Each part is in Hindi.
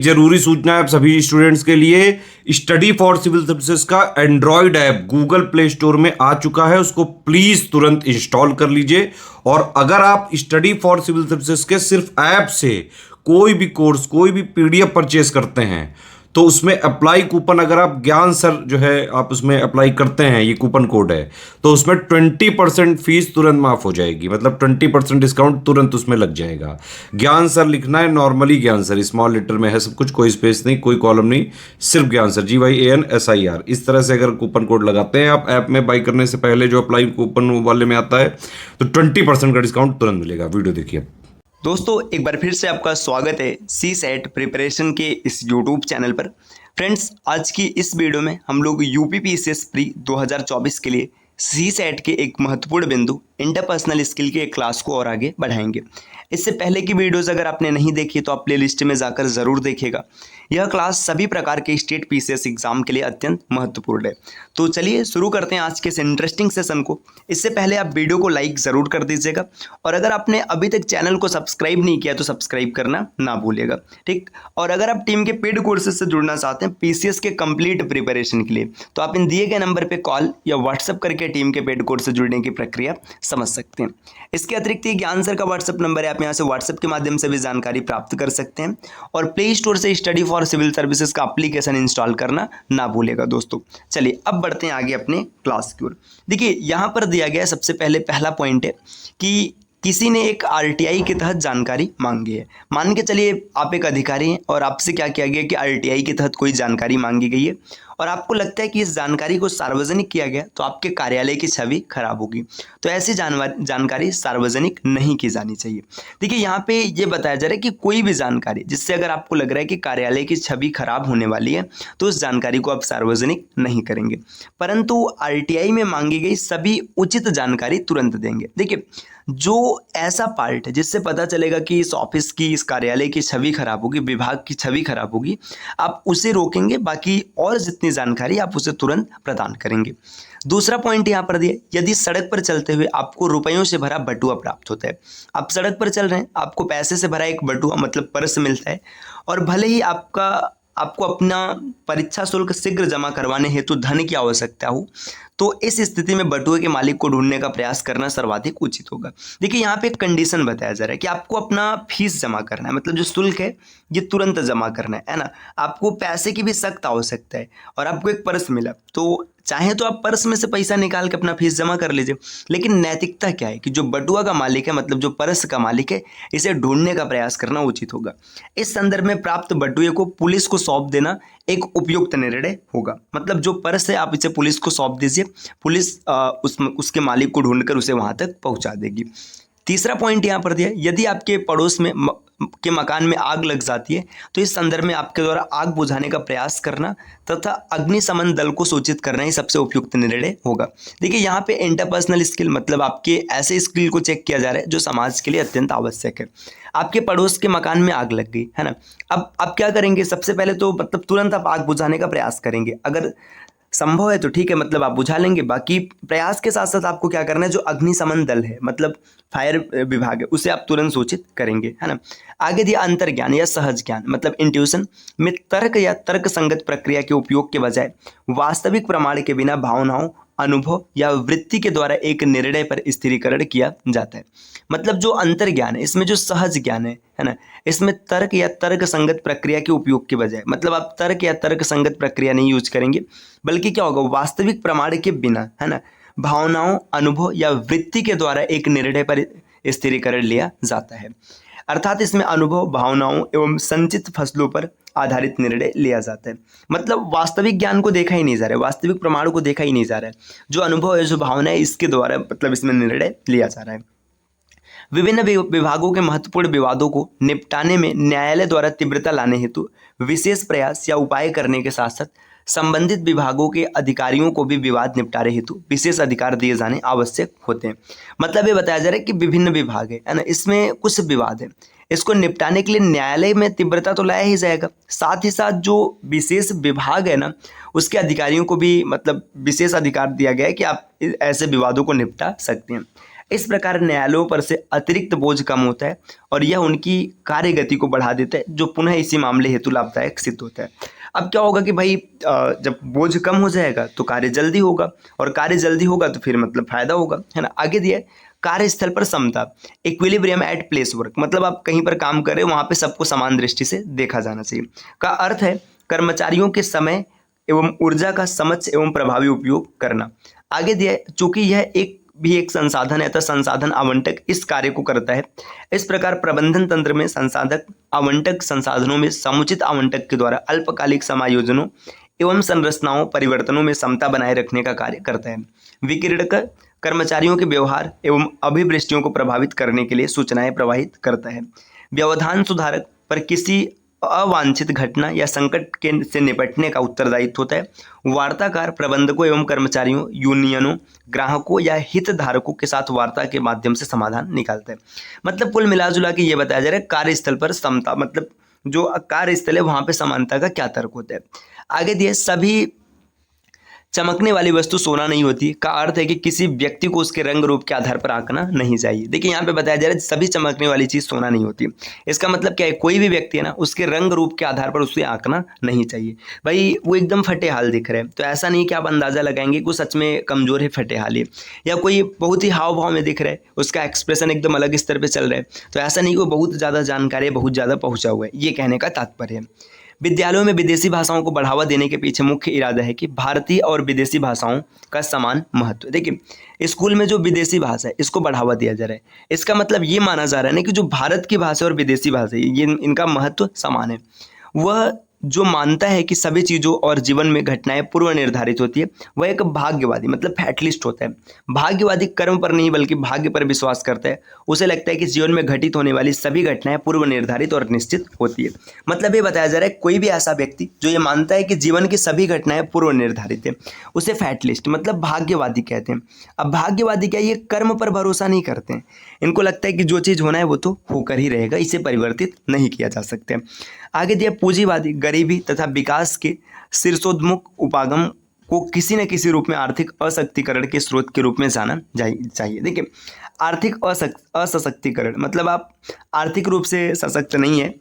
जरूरी सूचना है आप सभी स्टूडेंट्स के लिए। स्टडी फॉर सिविल सर्विसेज का Android app Google play store में आ चुका है, उसको प्लीज तुरंत इंस्टॉल कर लीजिए। और अगर आप स्टडी फॉर सिविल सर्विसेज के सिर्फ ऐप से कोई भी कोर्स, कोई भी पीडीएफ परचेस करते हैं तो उसमें अप्लाई कूपन, अगर आप ज्ञान सर जो है आप उसमें अप्लाई करते हैं, ये कूपन कोड है, तो उसमें 20% फीस तुरंत माफ हो जाएगी। मतलब 20% डिस्काउंट तुरंत उसमें लग जाएगा। ज्ञान सर लिखना है, नॉर्मली ज्ञान सर, स्मॉल लेटर में है सब कुछ, कोई स्पेस नहीं, कोई कॉलम नहीं, सिर्फ ज्ञान सर, GYANSIR। इस तरह से अगर कूपन कोड लगाते हैं आप ऐप में बाई करने से पहले, जो अप्लाई कूपन वाले में आता है, तो 20% का डिस्काउंट तुरंत मिलेगा। वीडियो देखिए। दोस्तों एक बार फिर से आपका स्वागत है सी सेट प्रिपरेशन के इस यूट्यूब चैनल पर। फ्रेंड्स, आज की इस वीडियो में हम लोग यूपीपीसीएस प्री 2024 के लिए सी सेट के एक महत्वपूर्ण बिंदु इंटरपर्सनल स्किल के एक क्लास को और आगे बढ़ाएंगे। इससे पहले की वीडियोस अगर आपने नहीं देखी तो आप प्ले लिस्ट में जाकर ज़रूर देखिएगा। यह क्लास सभी प्रकार के स्टेट पीसीएस एग्जाम के लिए अत्यंत महत्वपूर्ण है। तो चलिए शुरू करते हैं आज के इस इंटरेस्टिंग सेशन को। इससे पहले आप वीडियो को लाइक ज़रूर कर दीजिएगा, और अगर आपने अभी तक चैनल को सब्सक्राइब नहीं किया तो सब्सक्राइब करना ना भूलिएगा, ठीक। और अगर आप टीम के पेड कोर्सेज से जुड़ना चाहते हैं पीसीएस के कंप्लीट प्रिपरेशन के लिए, तो आप इन दिए गए नंबर पर कॉल या व्हाट्सअप करके टीम के पेड कोर्स से जुड़ने की प्रक्रिया समझ सकते हैं। इसके अतिरिक्त ये ज्ञान सर का व्हाट्सअप नंबर है, आप यहाँ से व्हाट्सएप के माध्यम से भी जानकारी प्राप्त कर सकते हैं। और प्ले स्टोर से स्टडी फॉर सिविल सर्विसेज का एप्लीकेशन इंस्टॉल करना ना भूलेगा दोस्तों। चलिए अब बढ़ते हैं आगे अपने क्लास की ओर। देखिए यहाँ पर दिया गया सबसे पहले पहला पॉइंट है कि किसी ने एक आरटीआई के तहत जानकारी मांगी है। मान के चलिए आप एक अधिकारी हैं और आपसे क्या किया गया कि आरटीआई के तहत कोई जानकारी मांगी गई है, और आपको लगता है कि इस जानकारी को सार्वजनिक किया गया तो आपके कार्यालय की छवि खराब होगी, तो ऐसी जानकारी सार्वजनिक नहीं की जानी चाहिए। देखिए यहाँ पे ये बताया जा रहा है कि कोई भी जानकारी जिससे अगर आपको लग रहा है कि कार्यालय की छवि खराब होने वाली है तो उस जानकारी को आप सार्वजनिक नहीं करेंगे, परंतु आरटीआई में मांगी गई सभी उचित जानकारी तुरंत देंगे। देखिए जो ऐसा पार्ट है जिससे पता चलेगा कि इस ऑफिस की, इस कार्यालय की छवि खराब होगी, विभाग की छवि खराब होगी, आप उसे रोकेंगे, बाकी और जितनी जानकारी आप उसे तुरंत प्रदान करेंगे। दूसरा पॉइंट यहाँ पर दिया, यदि सड़क पर चलते हुए आपको रुपयों से भरा बटुआ प्राप्त होता है, आप सड़क पर चल रहे हैं, आपको पैसे से भरा एक बटुआ मतलब पर्स मिलता है, और भले ही आपको अपना परीक्षा शुल्क शीघ्र जमा करवाने हेतु धन की आवश्यकता हो, तो इस स्थिति में बटुए के मालिक को ढूंढने का प्रयास करना सर्वाधिक उचित होगा। देखिए यहाँ पे एक कंडीशन बताया जा रहा है कि आपको अपना फीस जमा करना है, मतलब जो शुल्क है ये तुरंत जमा करना है ना। आपको पैसे की भी सख्त आवश्यकता है और आपको एक पर्स मिला, तो चाहे तो आप पर्स में से पैसा निकाल के अपना फीस जमा कर लीजिए, लेकिन नैतिकता क्या है कि जो बटुआ का मालिक है, मतलब जो पर्स का मालिक है, इसे ढूंढने का प्रयास करना उचित होगा। इस संदर्भ में प्राप्त बटुए को पुलिस को सौंप देना एक उपयुक्त निर्णय होगा। मतलब जो पर्स है आप इसे पुलिस को सौंप दीजिए, पुलिस उसके मालिक को ढूंढकर उसे वहां तक पहुंचा देगी। तीसरा पॉइंट यहाँ पर दिया, यदि आपके पड़ोस में के मकान में आग लग जाती है तो इस संदर्भ में आपके द्वारा आग बुझाने का प्रयास करना तथा अग्निशमन दल को सूचित करना ही सबसे उपयुक्त निर्णय होगा। देखिए यहाँ पे इंटरपर्सनल स्किल मतलब आपके ऐसे स्किल को चेक किया जा रहा है जो समाज के लिए अत्यंत आवश्यक है। आपके पड़ोस के मकान में आग लग गई है ना, अब आप क्या करेंगे? सबसे पहले तो मतलब तुरंत आप आग बुझाने का प्रयास करेंगे, अगर संभव है तो ठीक है, मतलब आप बुझा लेंगे। बाकी प्रयास के साथ साथ आपको क्या करना है, जो अग्निशमन दल है मतलब फायर विभाग है उसे आप तुरंत सूचित करेंगे, है ना। आगे दिया अंतर्ज्ञान या सहज ज्ञान मतलब इंट्यूशन में तर्क या तर्क संगत प्रक्रिया के उपयोग के बजाय वास्तविक प्रमाण के बिना भावनाओं, अनुभव या वृत्ति के द्वारा एक निर्णय पर स्थिरीकरण किया जाता है। मतलब जो अंतर्ज्ञान है इसमें जो सहज ज्ञान है ना, इसमें तर्क या तर्क संगत प्रक्रिया के उपयोग के बजाय, मतलब आप तर्क या तर्क संगत प्रक्रिया नहीं यूज करेंगे, बल्कि क्या होगा, वास्तविक प्रमाण के बिना, है ना, भावनाओं, अनुभव या वृत्ति के द्वारा एक निर्णय पर स्थिरीकरण लिया जाता है। अर्थात इसमें अनुभव, भावनाओं एवं संचित फसलों पर आधारित निर्णय लिया जाता है। मतलब वास्तविक ज्ञान को देखा ही नहीं जा रहा है, वास्तविक प्रमाण को देखा ही नहीं जा रहा है, जो अनुभव है, जो भावना है, इसके द्वारा मतलब इसमें निर्णय लिया जा रहा है। विभिन्न विभागों के महत्वपूर्ण विवादों को निपटाने में न्यायालय द्वारा तीव्रता लाने हेतु विशेष प्रयास या उपाय करने के साथ साथ संबंधित विभागों के अधिकारियों को भी विवाद निपटारे हेतु विशेष अधिकार दिए जाने आवश्यक होते हैं। मतलब ये बताया जा रहा है कि विभिन्न विभाग है ना, इसमें कुछ विवाद है, इसको निपटाने के लिए न्यायालय में तीव्रता तो लाया ही जाएगा, साथ ही साथ जो विशेष विभाग है ना उसके अधिकारियों को भी मतलब विशेष अधिकार दिया गया है कि आप ऐसे विवादों को निपटा सकते हैं। इस प्रकार न्यायालयों पर से अतिरिक्त बोझ कम होता है और यह उनकी कार्य गति को बढ़ा देता है, जो पुनः इसी मामले हेतु लाभदायक सिद्ध होता है। अब क्या होगा कि भाई जब बोझ कम हो जाएगा तो कार्य जल्दी होगा, और कार्य जल्दी होगा तो फिर मतलब फायदा होगा, है ना। आगे दिया है कार्यस्थल पर समता, इक्विलिब्रियम एट प्लेस वर्क, मतलब आप कहीं पर काम कर रहे हो वहाँ पे सबको समान दृष्टि से देखा जाना चाहिए। का अर्थ है कर्मचारियों के समय एवं ऊर्जा का समक्ष एवं प्रभावी उपयोग करना। आगे दिया है चूंकि यह एक संसाधन है तो संसाधन आवंटक इस कार्य को करता है। इस प्रकार प्रबंधन तंत्र में संसाधक आवंटक संसाधनों में समुचित आवंटक के द्वारा अल्पकालिक समायोजनों एवं संरचनाओं परिवर्तनों में समता बनाए रखने का कार्य करता है। विकिरणक कर्मचारियों के व्यवहार एवं अभिवृष्टियों को प्रभावित करने के लिए सूचनाएं प्रवाहित करता है। व्यवधान सुधारक पर किसी अवांछित घटना या संकट के से निपटने का उत्तरदायित्व होता है। वार्ताकार प्रबंधकों एवं कर्मचारियों, यूनियनों, ग्राहकों या हितधारकों के साथ वार्ता के माध्यम से समाधान निकालता है। मतलब कुल मिलाजुला के ये बताया जा रहा है कार्यस्थल पर समता, मतलब जो कार्यस्थल है वहां पे समानता का क्या तर्क होता है। आगे दिए सभी चमकने वाली वस्तु सोना नहीं होती, का अर्थ है कि किसी व्यक्ति को उसके रंग रूप के आधार पर आंकना नहीं चाहिए। देखिए यहाँ पे बताया जा रहा है सभी चमकने वाली चीज सोना नहीं होती। इसका मतलब क्या है, कोई भी व्यक्ति है ना उसके रंग रूप के आधार पर उसे आंकना नहीं चाहिए। भाई वो एकदम फटे हाल दिख रहे हैं तो ऐसा नहीं कि आप अंदाजा लगाएंगे कि सच में कमजोर है, फटे हाल है, या कोई बहुत ही हाव भाव में दिख रहा है, उसका एक्सप्रेशन एकदम अलग स्तर पर चल रहा है, तो ऐसा नहीं कि वो बहुत ज्यादा जानकारी, बहुत ज्यादा पहुंचा हुआ है, ये कहने का तात्पर्य है। विद्यालयों में विदेशी भाषाओं को बढ़ावा देने के पीछे मुख्य इरादा है कि भारतीय और विदेशी भाषाओं का समान महत्व। देखिए स्कूल में जो विदेशी भाषा है इसको बढ़ावा दिया जा रहा है, इसका मतलब ये माना जा रहा है ना कि जो भारत की भाषा और विदेशी भाषा है ये इनका महत्व समान है। वह जो मानता है कि सभी चीज़ों और जीवन में घटनाएं पूर्व निर्धारित होती है, वह एक भाग्यवादी मतलब फैटलिस्ट होता है। भाग्यवादी कर्म पर नहीं बल्कि भाग्य पर विश्वास करता है। उसे लगता है कि जीवन में घटित होने वाली सभी घटनाएं पूर्व निर्धारित और निश्चित होती है। मतलब ये बताया जा रहा है कोई भी ऐसा व्यक्ति जो ये मानता है कि जीवन की सभी घटनाएं पूर्व निर्धारित है उसे फैटलिस्ट मतलब भाग्यवादी कहते हैं। अब भाग्यवादी क्या, ये कर्म पर भरोसा नहीं करते हैं, इनको लगता है कि जो चीज़ होना है वो तो होकर ही रहेगा, इसे परिवर्तित नहीं किया जा सकता। आगे दिया पूंजीवादी गरीबी तथा विकास के शीर्षोन्मुख उपागम को किसी न किसी रूप में आर्थिक असशक्तिकरण के स्रोत के रूप में जाना चाहिए। देखिए आर्थिक असशक्तिकरण मतलब आप आर्थिक रूप से सशक्त नहीं है,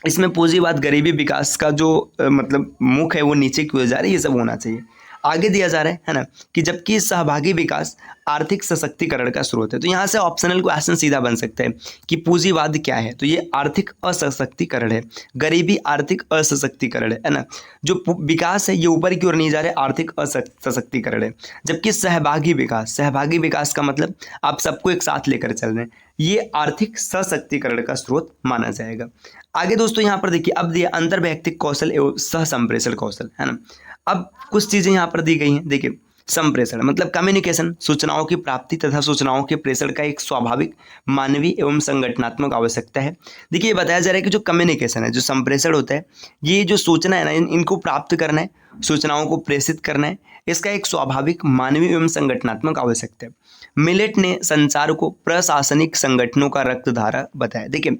इसमें पूंजीवाद गरीबी विकास का जो मतलब मुख है वो नीचे की ओर जा रहा है, ये सब होना चाहिए। आगे दिया जा रहा है ना कि जबकि सहभागी विकास आर्थिक सशक्तिकरण का स्रोत है, तो यहाँ से ऑप्शनल क्वेश्चन सीधा बन सकता है कि पूंजीवाद क्या है, तो ये आर्थिक असशक्तिकरण है, गरीबी आर्थिक असशक्तिकरण है ना। जो विकास है ये ऊपर की ओर नहीं जा रहा है, आर्थिक असशक्तिकरण है। जबकि सहभागी विकास का मतलब आप सबको एक साथ लेकर चल रहे हैं, ये आर्थिक सशक्तिकरण का स्रोत माना जाएगा। आगे दोस्तों यहाँ पर देखिए अब दिया अंतर्वैयक्तिक कौशल एवं सह संप्रेषण कौशल, है ना। अब कुछ चीजें यहाँ पर दी गई हैं। देखिए संप्रेषण मतलब कम्युनिकेशन, सूचनाओं की प्राप्ति तथा सूचनाओं के प्रेषण का एक स्वाभाविक मानवीय एवं संगठनात्मक आवश्यकता है। देखिए ये बताया जा रहा है कि जो कम्युनिकेशन है, जो संप्रेषण होता है, ये जो सूचना है ना इनको प्राप्त करना है, सूचनाओं को प्रेषित करना है, इसका एक स्वाभाविक मानवीय एवं संगठनात्मक आवश्यकता है। मिलेट ने संचार को प्रशासनिक संगठनों का रक्तधारा बताया। देखिए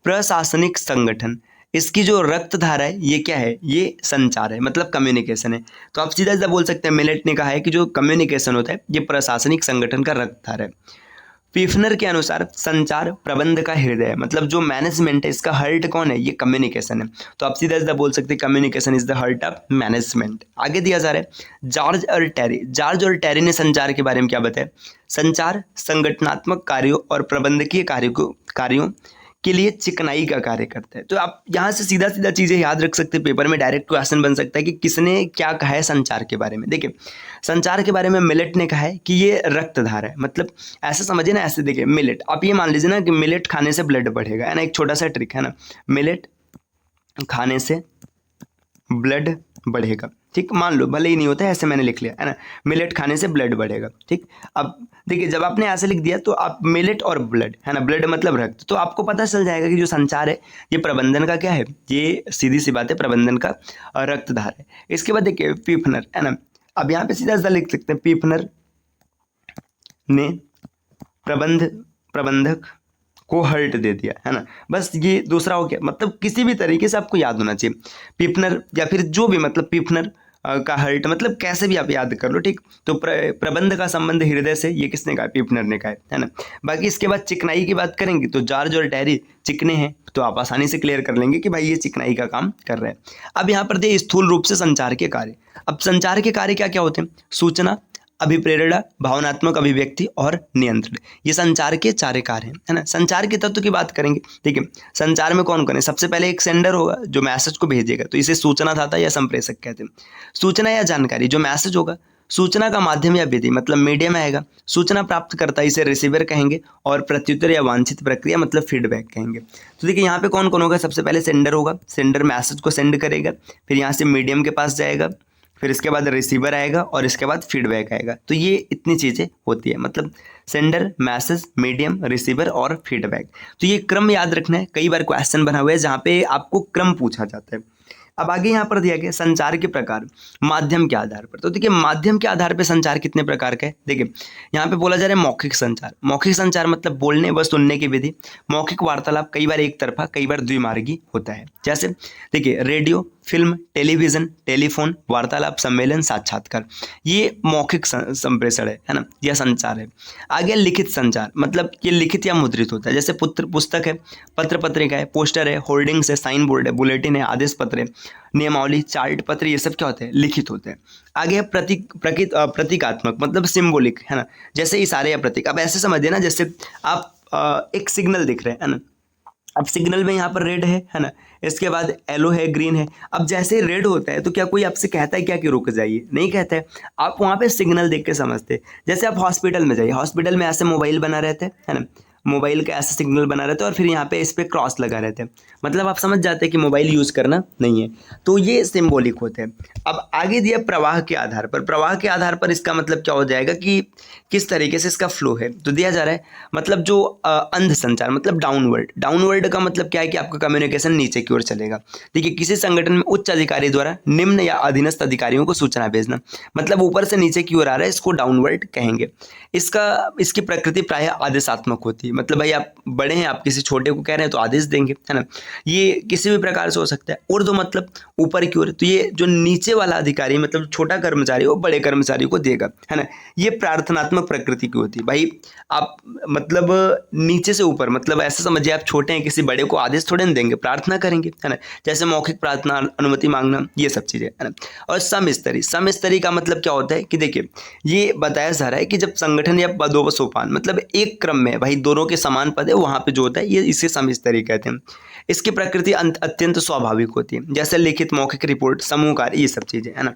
प्रशासनिक संगठन, इसकी जो रक्त धारा है ये क्या है, ये संचार है मतलब कम्युनिकेशन है। तो आप सीधा सीधा बोल सकते हैं मिलेट ने कहा है कि जो कम्युनिकेशन होता है ये प्रशासनिक संगठन का रक्त धारा है। पीफनर के अनुसार संचार प्रबंध का हृदय है, मतलब जो मैनेजमेंट है इसका हर्ट कौन है, ये कम्युनिकेशन है। तो आप सीधा सीधा बोल सकते हैं communication is the hurt of management. आगे दिया जा रहा है जॉर्ज और टेरी ने संचार के बारे में क्या बताया, संचार संगठनात्मक कार्यों और प्रबंधकीय कार्यों के लिए चिकनाई का कार्य करता है। तो आप यहाँ से सीधा सीधा चीज़ें याद रख सकते हैं, पेपर में डायरेक्ट क्वेश्चन बन सकता है कि किसने क्या कहा है संचार के बारे में। देखिए संचार के बारे में मिलेट ने कहा है कि ये रक्तधारा है, मतलब ऐसे समझिए ना, ऐसे देखिए मिलेट, आप ये मान लीजिए ना कि मिलेट खाने से ब्लड बढ़ेगा, है ना, एक छोटा सा ट्रिक है ना, मिलेट खाने से ब्लड बढ़ेगा, ठीक, मान लो भले ही नहीं होता है, ऐसे मैंने लिख लिया है ना, मिलेट खाने से ब्लड बढ़ेगा, ठीक। अब देखिए जब आपने ऐसे लिख दिया तो आप मिलेट और ब्लड, है ना, ब्लड मतलब रक्त, तो आपको पता चल जाएगा कि जो संचार है ये प्रबंधन का क्या है, ये सीधी सी बात है प्रबंधन का रक्तधार है। इसके बाद देखिए पीफनर, है ना, अब यहाँ पे सीधा सीधा लिख सकते हैं पीफनर ने प्रबंधक को हर्ट दे दिया, है ना, बस ये दूसरा हो गया। मतलब किसी भी तरीके से आपको याद होना चाहिए पीफनर, या फिर जो भी मतलब पीफनर का हर्ट, मतलब कैसे भी आप याद कर लो, ठीक। तो प्रबंध का संबंध हृदय से, ये किसने कहा, पीपनर ने कहा है ना। बाकी इसके बाद चिकनाई की बात करेंगे तो जॉर्ज और टेरी चिकने हैं, तो आप आसानी से क्लियर कर लेंगे कि भाई ये चिकनाई का काम कर रहे हैं। अब यहाँ पर दिए स्थूल रूप से संचार के कार्य। अब संचार के कार्य क्या क्या होते हैं, सूचना, अभिप्रेरणा, भावनात्मक अभिव्यक्ति और नियंत्रण, ये संचार के चार कार्य हैं, है ना। संचार के तत्व की बात करेंगे, ठीक है। संचार में कौन कौन है, सबसे पहले एक सेंडर होगा जो मैसेज को भेजेगा, तो इसे सूचना दाता या संप्रेषक कहते हैं। सूचना या जानकारी, जो मैसेज होगा, सूचना का माध्यम या विधि मतलब मीडियम आएगा, सूचना प्राप्त करता इसे रिसीवर कहेंगे, और प्रत्युत्तर या वांछित प्रक्रिया मतलब फीडबैक कहेंगे। तो देखिए यहाँ पे कौन कौन होगा, सबसे पहले सेंडर होगा, सेंडर मैसेज को सेंड करेगा, फिर यहाँ से मीडियम के पास जाएगा, फिर इसके बाद रिसीवर आएगा और इसके बाद फीडबैक आएगा। तो ये इतनी चीज़ें होती है, मतलब सेंडर, मैसेज, मीडियम, रिसीवर और फीडबैक। तो ये क्रम याद रखना है, कई बार क्वेश्चन बना हुआ है जहाँ पे आपको क्रम पूछा जाता है। अब आगे यहाँ पर दिया गया संचार के प्रकार माध्यम के आधार पर। तो देखिए माध्यम के आधार पर संचार कितने प्रकार का है, देखिए यहाँ पे बोला जा रहा है मौखिक संचार। मौखिक संचार मतलब बोलने व सुनने की विधि। मौखिक वार्तालाप कई बार एक तरफा, कई बार द्विमार्गी होता है। जैसे देखिए रेडियो, फिल्म, टेलीविजन, टेलीफोन, वार्तालाप, सम्मेलन, साक्षात्कार, ये मौखिक संप्रेषण है ना, यह संचार है। आगे लिखित संचार, मतलब ये लिखित या मुद्रित होता है। जैसे पुस्तक है, पत्र पत्रिका है, पोस्टर है, होर्डिंग्स है, साइन बोर्ड है, बुलेटिन है, आदेश पत्र है, नियमावली, चार्ट पत्र, ये सब क्या होते हैं, लिखित होते हैं। आगे है प्रतीकात्मक, मतलब सिंबॉलिक, है ना, जैसे इशारे या प्रतीक। अब ऐसे समझिए ना, जैसे आप एक सिग्नल दिख रहे हैं, है ना। अब सिग्नल में यहाँ पर रेड है ना, इसके बाद येलो है, ग्रीन है। अब जैसे रेड होता है तो क्या कोई आपसे कहता है क्या कि रुक जाइए, नहीं कहता है। आप वहाँ पे सिग्नल देख के समझते हैं। जैसे आप हॉस्पिटल में जाइए, हॉस्पिटल में ऐसे मोबाइल बना रहते हैं, है ना, मोबाइल का ऐसा सिग्नल बना रहता है और फिर यहाँ पे इस पर क्रॉस लगा रहता है, मतलब आप समझ जाते हैं कि मोबाइल यूज़ करना नहीं है। तो ये सिंबॉलिक होते हैं। अब आगे दिया प्रवाह के आधार पर। प्रवाह के आधार पर इसका मतलब क्या हो जाएगा कि किस तरीके से इसका फ्लो है। तो दिया जा रहा है मतलब जो अंध संचार, मतलब डाउनवर्ड। डाउनवर्ड का मतलब क्या है कि आपका कम्युनिकेशन नीचे की ओर चलेगा। देखिए किसी संगठन में उच्च अधिकारी द्वारा निम्न या अधीनस्थ अधिकारियों को सूचना भेजना, मतलब ऊपर से नीचे की ओर आ रहा है, इसको डाउनवर्ड कहेंगे। इसकी प्रकृति प्रायः आदेशात्मक होती है, मतलब भाई आप बड़े हैं, आप किसी छोटे को कह रहे हैं तो आदेश देंगे, है ना। ये किसी भी प्रकार से हो सकता है। ऊर्ध्व मतलब ऊपर की ओर, तो ये जो नीचे वाला अधिकारी मतलब छोटा कर्मचारी हो बड़े कर्मचारी को देगा, है ना। ये प्रार्थनात्मक प्रकृति की होती है। भाई आप मतलब नीचे से ऊपर, मतलब ऐसा समझिए आप छोटे हैं, किसी बड़े को आदेश थोड़े ना देंगे, प्रार्थना करेंगे, है ना। जैसे मौखिक प्रार्थना, अनुमति मांगना, ये सब चीज़ें, है ना। और समस्तरी, समस्तरी का मतलब क्या होता है कि देखिए ये बताया जा रहा है कि जब संगठन या पदों व सोपान, मतलब एक क्रम में भाई दोनों के समान पद है, वहाँ पे जो होता है ये इसे समस्तरी कहते हैं। इसकी प्रकृति अत्यंत स्वाभाविक होती है, जैसे लिखित, मौखिक, रिपोर्ट, समूह कार्य, ये सब चीज़ें, है ना।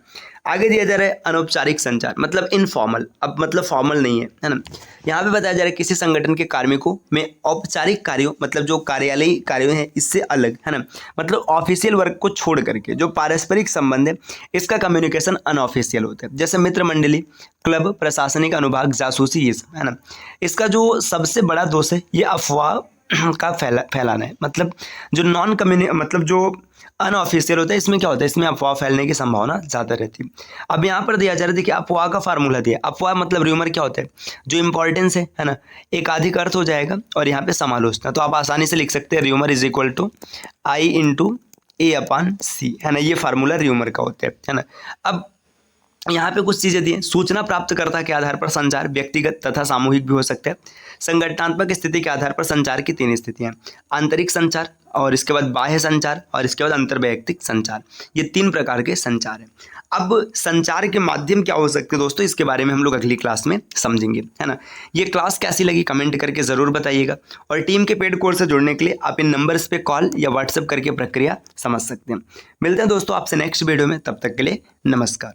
आगे दिया जा रहा है अनौपचारिक संचार, मतलब इनफॉर्मल। अब मतलब फॉर्मल नहीं है ना। यहाँ पे बताया जा रहा है किसी संगठन के कार्मिकों में औपचारिक कार्यों, मतलब जो कार्यालयी कार्यों हैं इससे अलग, है ना, मतलब ऑफिशियल वर्क को छोड़ करके जो पारस्परिक संबंध है इसका कम्युनिकेशन अनऑफिशियल होता है। जैसे मित्र मंडली, क्लब, प्रशासनिक अनुभाग, जासूसी, ये सब, है ना। इसका जो सबसे बड़ा दोष है ये अफवाह का फैलाना है, मतलब जो मतलब जो अनऑफिशियल होता है इसमें क्या होता है, इसमें अफवाह फैलने की संभावना ज़्यादा रहती है। अब यहाँ पर दिया जा रहा है, देखिए अफवाह का फार्मूला दिया। अफवाह मतलब र्यूमर क्या होता है, जो इंपॉर्टेंस है ना, एक अधिक अर्थ हो जाएगा और यहाँ पे समालोचना। तो आप आसानी से लिख सकते हैं rumour is equal to I/A/C, है ना। ये फार्मूला र्यूमर का होता है ना। अब यहाँ पे कुछ चीज़ें दी हैं। सूचना प्राप्तकर्ता के आधार पर संचार व्यक्तिगत तथा सामूहिक भी हो सकता है। संगठनात्मक स्थिति के आधार पर संचार की 3 स्थितियाँ, आंतरिक संचार, और इसके बाद बाह्य संचार, और इसके बाद अंतर्वैयक्तिक संचार। ये 3 प्रकार के संचार हैं। अब संचार के माध्यम क्या हो सकते हैं दोस्तों, इसके बारे में हम लोग अगली क्लास में समझेंगे, है ना। ये क्लास कैसी लगी कमेंट करके ज़रूर बताइएगा, और टीम के पेड कोर्स से जुड़ने के लिए आप इन नंबर्स पे कॉल या व्हाट्सएप करके प्रक्रिया समझ सकते हैं। मिलते हैं दोस्तों आपसे नेक्स्ट वीडियो में, तब तक के लिए नमस्कार।